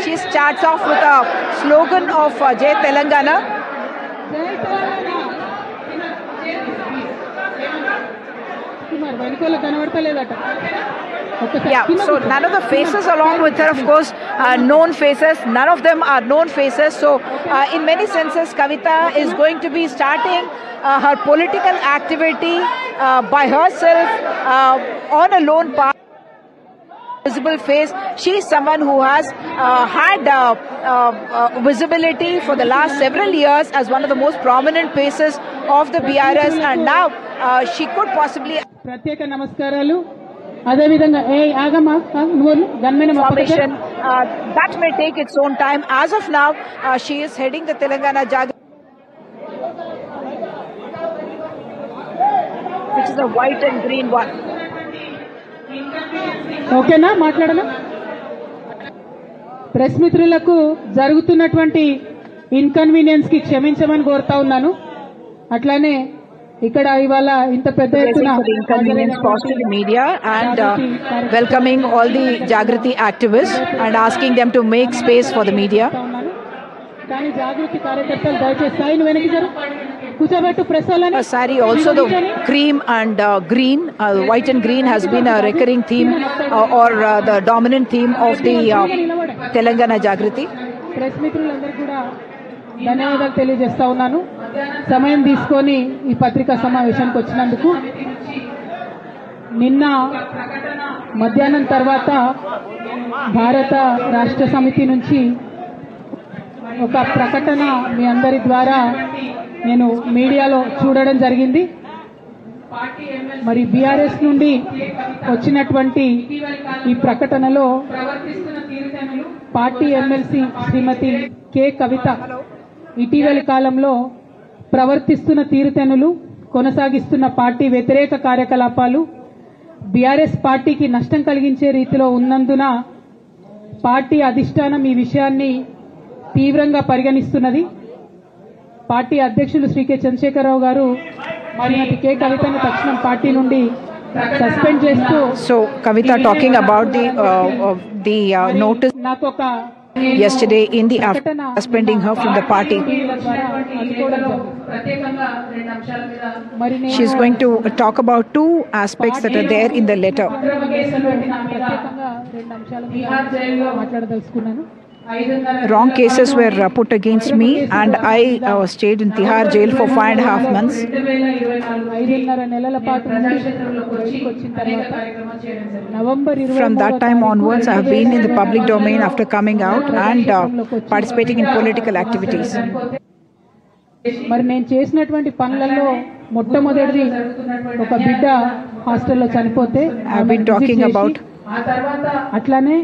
she starts off with a slogan of Jai Telangana. Yeah, so none of the faces along with her, of course, are known faces. None of them are known faces. So in many senses, Kavita is going to be starting her political activity by herself on a lone path. Visible face. She is someone who has had visibility for the last several years as one of the most prominent faces of the BRS, and now she could possibly ప్రత్యేక నమస్కారాలు. అదే విధంగా formation that may take its own time. As of now, she is heading the Telangana Jagriti, which is a white and green one. ఓకేనా మాట్లాడనా? Press మిత్రులకు జరుగుతున్నటువంటి inconvenience కి క్షమించమని కోరుతా ఉన్నాను. అట్లానే ఇక్కడ ఇవాళ ఇంత పెద్ద ఎత్తున inconvenience caused to the media and welcoming all the Jagriti activists and asking them to make space for the media. కానీ జాగృతి కార్యకర్తలు దయచేసి సాయిని వెనక్కి జరు కూర్చోబెట్టు ప్రెస్ వాళ్ళని. Sari, also the cream and green, white and green has been a recurring theme or the dominant theme of the Telangana Jagriti. Press మిత్రులందరికీ కూడా ధన్యవాదాలు తెలియజేస్తా ఉన్నాను సమయం తీసుకొని ఈ పత్రికా సమావేశానికి వచ్చినందుకు. నిన్న మధ్యాహ్నం తర్వాత భారత రాష్ట్ర సమితి నుంచి ఒక ప్రకటన మీ అందరి ద్వారా నేను మీడియాలో చూడడం జరిగింది. మరి బీఆర్ఎస్ నుండి వచ్చినటువంటి ఈ ప్రకటనలో పార్టీ ఎమ్మెల్సీ శ్రీమతి కె కవిత ఇటీవలి కాలంలో ప్రవర్తిస్తున్న తీరుతెన్నులు, కొనసాగిస్తున్న పార్టీ వ్యతిరేక కార్యకలాపాలు బీఆర్ఎస్ పార్టీకి నష్టం కలిగించే రీతిలో ఉన్నందున పార్టీ అధిష్టానం ఈ విషయాన్ని తీవ్రంగా పరిగణిస్తున్నది. పార్టీ అధ్యక్షులు శ్రీ కె చంద్రశేఖరరావు గారు శ్రీమతి కె కవితను తక్షణం పార్టీ నుండి సస్పెండ్ చేస్తూ. So Kavita talking about the notice నాకొక yesterday in the afternoon suspending her from the party. She is going to talk about two aspects that are there in the letter. Wrong cases were put against me and I stayed in Tihar jail for 5.5 months. From that time onwards, I have been in the public domain after coming out and participating in political activities. మరి నేను చేసినటువంటి పనులలో మొట్టమొదటిది ఒక బిడ్డ హాస్టల్లో చనిపోతే I have been talking about అట్లానే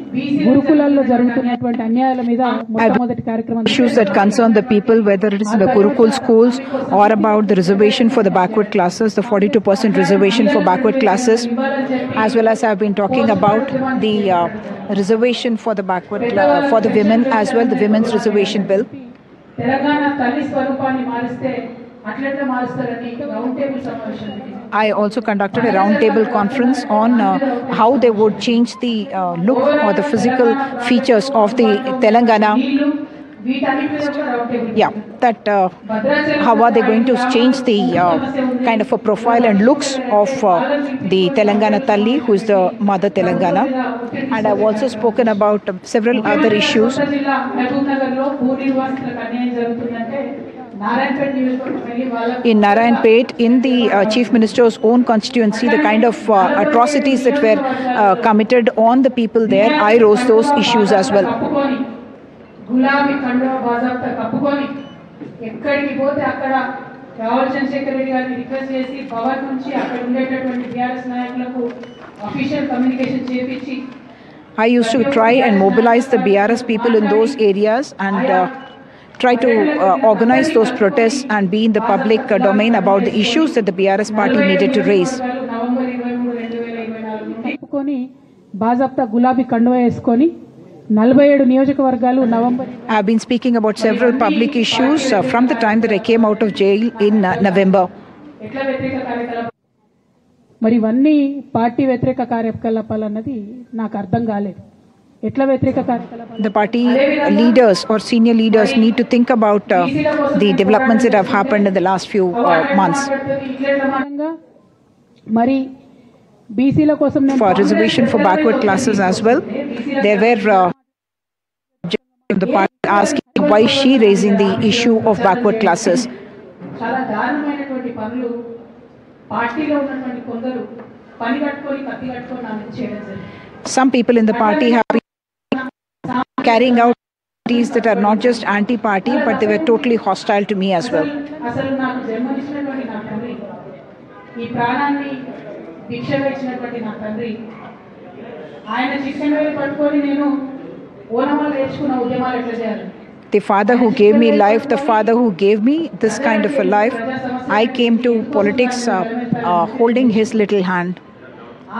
గురుకులాల్లో జరుగుతున్నటువంటి అన్యాయాల మీద మొట్టమొదటి కార్యక్రమం issues that concern the people, whether it is in the Gurukul schools or about the reservation for the backward classes, the 42% reservation for backward classes, as well as I have been talking about the reservation for the backward for the women, as well the women's reservation bill. I also conducted a roundtable conference on how they would change the look or the physical features of the Telangana. Yeah, that how are they going to change the kind of a profile and looks of the Telangana Talli, who is the mother Telangana. And I've also spoken about several other issues. In Narayanpet, in the Chief Minister's own constituency, the kind of atrocities that were committed on the people there, I rose those issues as well. I used to try and mobilize the BRS people in those areas and try to organize those protests and be in the public domain about the issues that the BRS party needed to raise. I have been speaking about several public issues from the time that I came out of jail in November. మరి ఇవన్నీ party వ్యతిరేక కార్యకలాపాలు అన్నది నాకు అర్థం కాలేదు. ఎట్లా వ్యతిరేక కార్యకలాపాలు The party leaders or senior leaders need to think about the developments that have happened in the last few months. మరి బీసీల కోసం నేను For reservation for backward classes as well, there were the party asking why is she raising the issue of backward classes. చాలా దారుణమైనటువంటి పనులు పార్టీలో ఉన్నటువంటి కొందరు పని కట్టుకొని కత్తి కట్టుకొని నా మీద చేయడం జరిగింది. Some people in the party have been carrying out activities that are not just anti-party, but they were totally hostile to me as well. అసలు నాకు జన్మనిచ్చినటువంటి నా తండ్రి, ఈ ప్రాణాన్ని భిక్షగా ఇచ్చినటువంటి నా తండ్రి, ఆయన శిక్షణ పట్టుకొని నేను ఓనమాలు నేర్చుకున్న ఉద్యమాలు ఎట్లా చేయాలి. The father who gave me life, the father who gave me this kind of a life, I came to politics holding his little hand.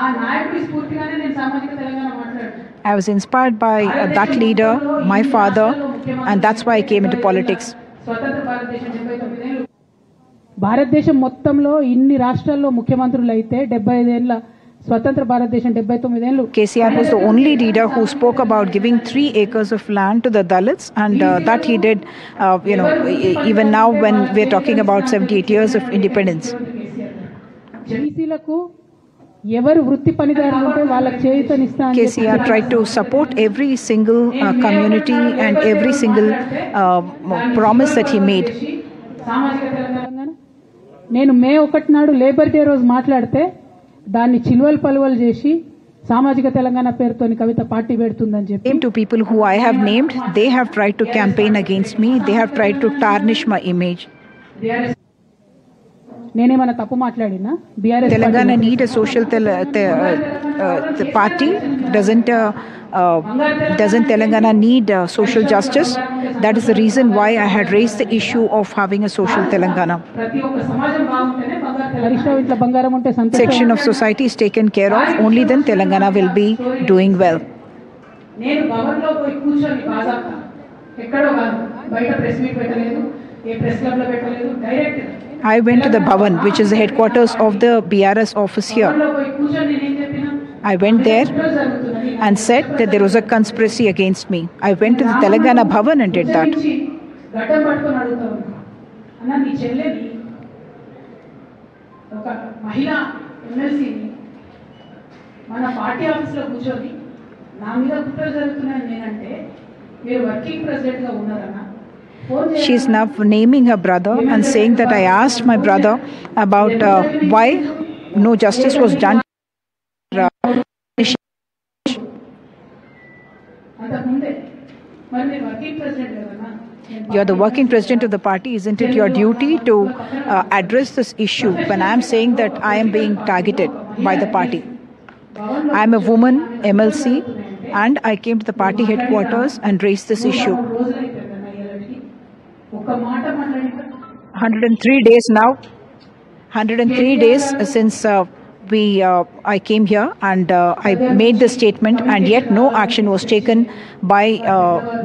ఆ నాయకుడి స్ఫూర్తిగానే నేను సామాజిక తెలంగాణ మాట్లాడాను. I was inspired by that leader, my father, and that's why I came into politics. స్వతంత్ర భారతదేశం 79 ఏళ్ళు, భారతదేశం మొత్తంలో ఇన్ని రాష్ట్రాల్లో ముఖ్యమంత్రులు అయితే 75 ఏళ్ళ స్వతంత్ర భారతదేశం 79 ఏళ్ళు. KCR was the only leader who spoke about giving 3 acres of land to the Dalits, and that he did, even now when we're talking about 78 years of independence. బీసీలకు ఎవరు వృత్తి పనిదారులు ఉంటే వాళ్ళకి చేయూతనిస్తా. KCR tried to support every single community and every single promise that he made. సామాజిక తెలంగాణ నేను మే 1 నాడు labour day రోజు మాట్లాడితే దాన్ని చిలువలు పలువలు చేసి సామాజిక తెలంగాణ పేరుతోని కవిత పార్టీ పెడుతుందని చెప్పి To people who I have named, they have tried to campaign against me. They have tried to tarnish my image. నేనేమన్నా తప్పు మాట్లాడినా? BRS Telangana need a social the party doesn't Telangana need social justice? That is the reason why I had raised the issue of having a social Telangana. ప్రతి ఒక్క సమాజం బాగుంటేనే హరీష్ రావు ఇంట్లో బంగారం ఉంటే సంతోషం. Section of society is taken care of, only then Telangana will be doing well. నేను భవన్లో పోయి కూర్చొని బాజాప్తా ఎక్కడో కాదు, బయట ప్రెస్ మీట్ పెట్టలేదు, ఏ ప్రెస్ క్లబ్ లో పెట్టలేదు, direct I went to the Bhavan, which is the headquarters of the BRS office here. I went there and said that there was a conspiracy against me. I went to the Telangana Bhavan and did that. మన party office లో కూర్చొని నా మీద కుట్ర జరుగుతున్నాయని నేనంటే మీరు working president గా ఉన్నారన్నా. She is now naming her brother and saying that I asked my brother about why no justice was done. You're the working president of the party. Isn't it your duty to address this issue when I am saying that I am being targeted by the party? I am a woman, MLC, and I came to the party headquarters and raised this issue. 103 days now. 103 days since I came here and I made this statement, and yet no action was taken by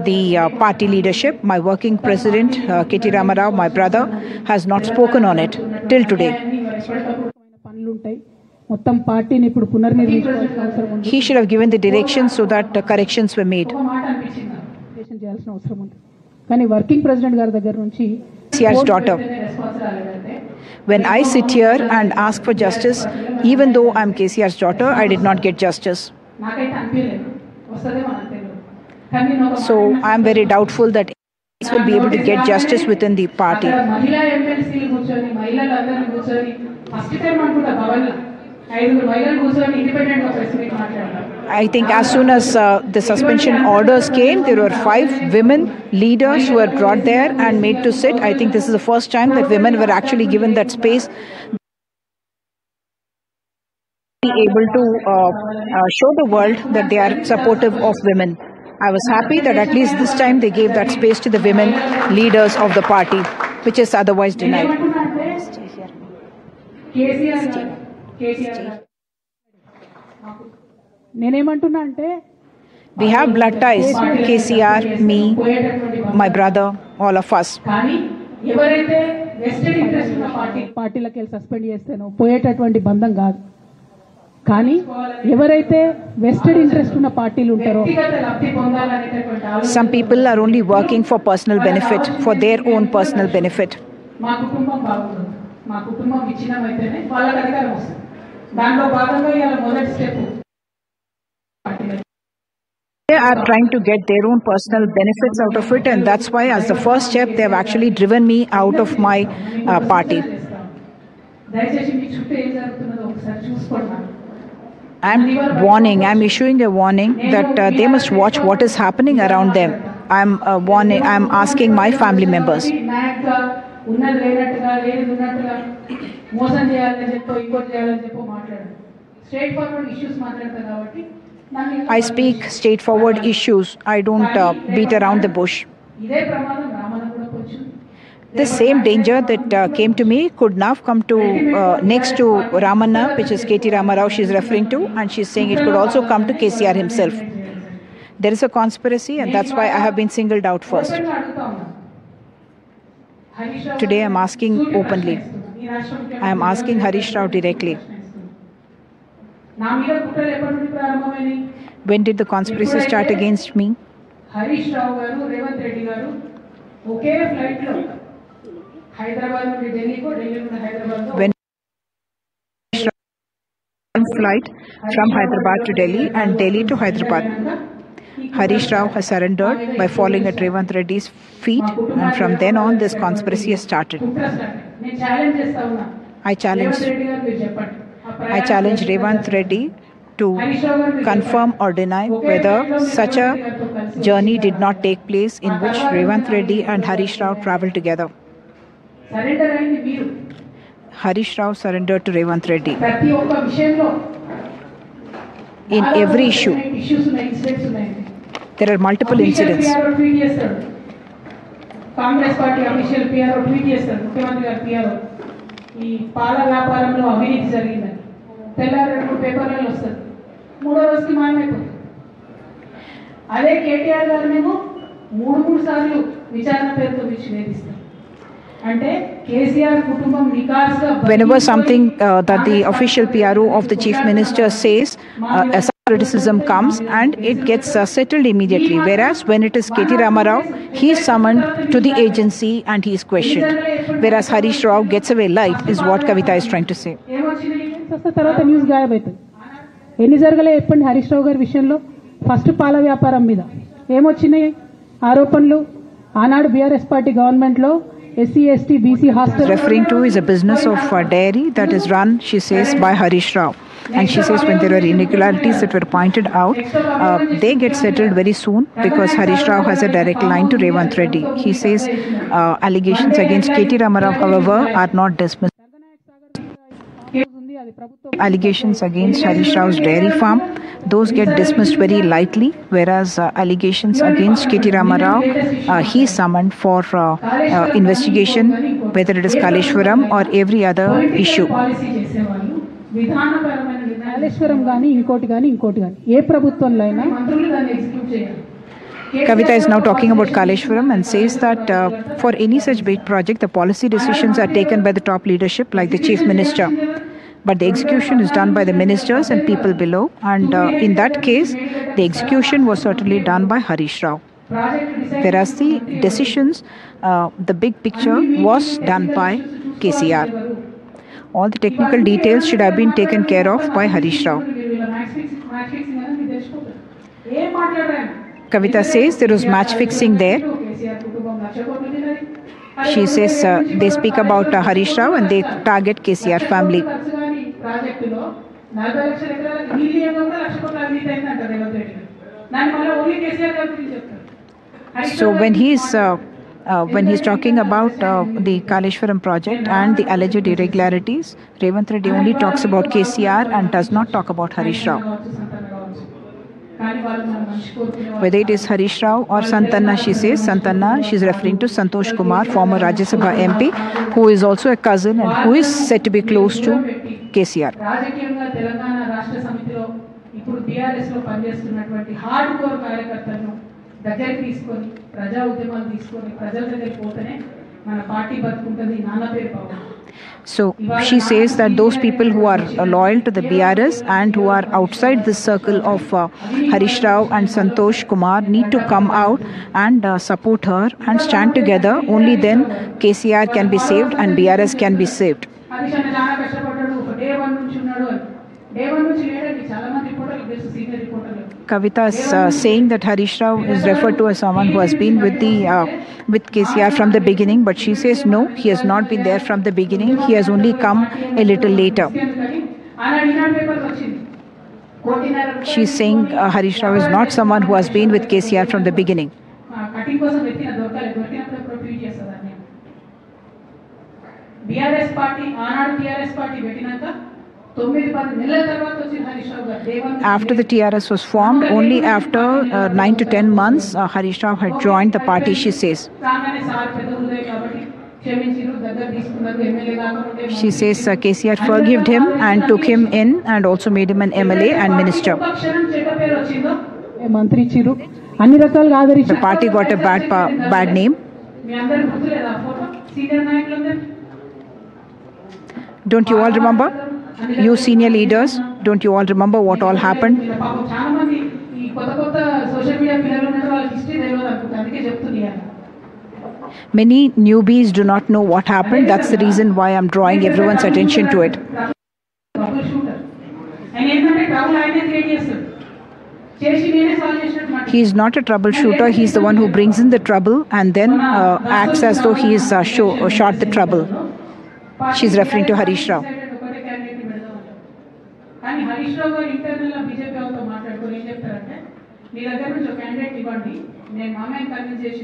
the party leadership. My working president, K.T. Ramarao, my brother, has not spoken on it till today. He should have given the directions so that corrections were made. కానీ working president గారి దగ్గర నుంచి KCR's daughter. When I sit here and ask for justice, even though I'm KCR's daughter, I did not get justice. So I'm very doubtful that will be able to get justice within the party. I think as soon as the suspension orders came, there were 5 women leaders who were brought there and made to sit. I think this is the first time that women were actually given that space, be able to show the world that they are supportive of women. I was happy that at least this time they gave that space to the women leaders of the party, which is otherwise denied. నేనేమంటున్నా అంటే we have blood ties, KCR, me, my brother, all of us. కానీ ఎవరైతే vested interest ఉన్న పార్టీలకు వెళ్ళి suspend చేస్తేనో పోయేటటువంటి బంధం కాదు. కానీ ఎవరైతే వెస్టెడ్ ఇంట్రెస్ట్ ఉన్న పార్టీలు ఉంటారో some people are only working for personal benefit, for their own personal benefit. మా కుటుంబం బాగుంటుంది, మా కుటుంబం విచ్ఛిన్నమైతేనే వాళ్ళకి అధికారం వస్తుంది. దాంట్లో భాగంగా ఇవాళ మొదటి step They are trying to get their own personal benefits out of it, and that's why as the first step they have actually driven me out of my party. దయచేసి మీ చుట్టూ ఏం జరుగుతున్నదో ఒకసారి చూసుకోండి. I'm warning, I'm issuing a warning that they must watch what is happening around them. I'm warning, I'm asking my family members. ఉన్నది లేనట్టుగా లేదు ఉన్నట్టుగా మోసం చేయాలని చెప్పో ఇంకోటి చేయాలని చెప్పో మాట్లాడు. స్ట్రైట్ ఫార్వర్డ్ ఇష్యూస్ మాట్లాడతారు కాబట్టి I speak straightforward issues. I don't beat around the bush. ఇదే ప్రమాదం రామన్న కూడా కొంచెం The same danger that came to me could now come to next to Ramanna, which is K.T. Ramarao she's referring to, and she's saying it could also come to KCR himself. There is a conspiracy, and that's why I have been singled out first. Today I am asking openly. I am asking Harish Rao directly. When did the conspiracy start against me? Harish Rao garu, Revanth Reddy garu, okay flight లో హైదరాబాద్ నుండి ఢిల్లీకో, ఢిల్లీ నుండి Hyderabad When flight from Hyderabad to Delhi and Delhi to Hyderabad. Harish Rao has surrendered by falling at Revanth Reddy's feet, and from then on this conspiracy has started. I challenge Revanth Reddy to confirm or deny whether such a journey did not take place in which Revanth Reddy and Harish Rao travelled together. Harish Rao surrendered to Revanth Reddy. In every issue, there are multiple incidents. Congress party official PRO tweet చేస్తారు, ముఖ్యమంత్రి గారు PRO ఈ పాల వ్యాపారంలో అవినీతి జరిగిందని. తెల్లారి 2 పేపర్లలో వస్తుంది, 3వ రోజుకి మాయమైపోతుంది. అదే కేటీఆర్ గారినేమో 3 సార్లు విచారణ పేరుతో పిలిచి వేధిస్తారు. అంటే కేసీఆర్ కుటుంబం నికాస్గా Whenever something that the official PRO of the Chief Minister says, as criticism comes and it gets settled immediately. Whereas when it is K.T. Ramarao, he is summoned to the agency and he is questioned. Whereas Harish Rao gets away light is what Kavita is trying to say. తర్వాత news గాయబవుతుంది. ఎన్ని జరగలే చెప్పండి హరీష్ రావు గారి విషయంలో. First పాల వ్యాపారం మీద ఏమొచ్చినాయి ఆరోపణలు. ఆనాడు బీఆర్ఎస్ పార్టీ గవర్నమెంట్లో SC, ST, BC hostel. Referring to is a business of dairy that is run, she says, by Harish Rao. And she says when there were irregularities that were pointed out, they get settled very soon because Harish Rao has a direct line to Revanth Reddy. He says allegations against K.T. Ramarao, however, are not dismissed. Allegations against Harish Rao's dairy farm, those get dismissed very lightly, whereas allegations against K.T. Ramarao, he is summoned for investigation, whether it is Kaleshwaram or every other issue. Kaleshwaram కానీ ఇంకోటి కానీ ఏ ప్రభుత్వంలో అయినా మంత్రులు దాన్ని execute చేయాలి. Kavita is now talking about Kaleshwaram and says that for any such big project, the policy decisions are taken by the top leadership, like the Chief Minister. But the execution is done by the ministers and people below. And in that case, the execution was certainly done by Harish Rao. Whereas the decisions, the big picture was done by KCR. All the technical details should have been taken care of by Harish Rao. Kavita says there was match fixing there. She says they speak about Harish Rao and they target KCR family. So when he's talking about the Kaleshwaram project and the alleged irregularities, Revanth Reddy only talks about KCR and does not talk about Harish Rao. Whether it is Harish Rao or Santanna, she says. Santanna, she's referring to Santosh Kumar, former Rajya Sabha MP, who is also a cousin and who is said to be close to KCR. దగ్గరికి తీసుకొని ప్రజా ఉద్యమాలు తీసుకొని ప్రజల దగ్గరికి పోతేనే మన party బతుకుంటది నాన్న పేరు Pawan. So she says that those people who are loyal to the BRS and who are outside this circle of Harish Rao and Santosh Kumar need to come out and support her and stand together. Only then KCR can be saved and BRS can be saved. Harish అన్న చాలా కష్టపడ్డాడు, day 1 నుంచి ఉన్నాడు. Day 1 నుంచి లేడండి, చాలా మంది రిపోర్టర్లు తెలుసు, senior రిపోర్టర్లు. Kavita is saying that Harish Rao is referred to as someone who has been with KCR from the beginning, but she says no, he has not been there from the beginning. He has only come a little later. She's saying Harish Rao is not someone who has been with KCR from the beginning. BRS party, ఆనాడు TRS party పెట్టినాక 9-10 నెలల తర్వాత వచ్చిన హరీష్ రావు గారు. After the TRS was formed, only after 9 to 10 months, Harish Rao had joined the party, she says. She says KCR forgave him and took him in and also made him an MLA and minister. మంత్రి ఇచ్చిరు, అన్ని రకాలుగా ఆదరించి The party got a bad name. Don't you all remember? You senior leaders, don't you all remember what all happened? Many newbies do not know what happened. That's the reason why I'm drawing everyone's attention to it. He is not a troubleshooter. He is the one who brings in the trouble and then acts as though he is shot the trouble. She's referring to Harish Rao. కానీ హరీష్ రావు గారు ఇంటర్నల్గా BJP వాళ్ళతో మాట్లాడుకొని ఏం చెప్తారంటే, మీ దగ్గర నుంచి ఒక క్యాండిడేట్ ఇవ్వండి, నేను మామయ్య కన్విన్స్ చేసి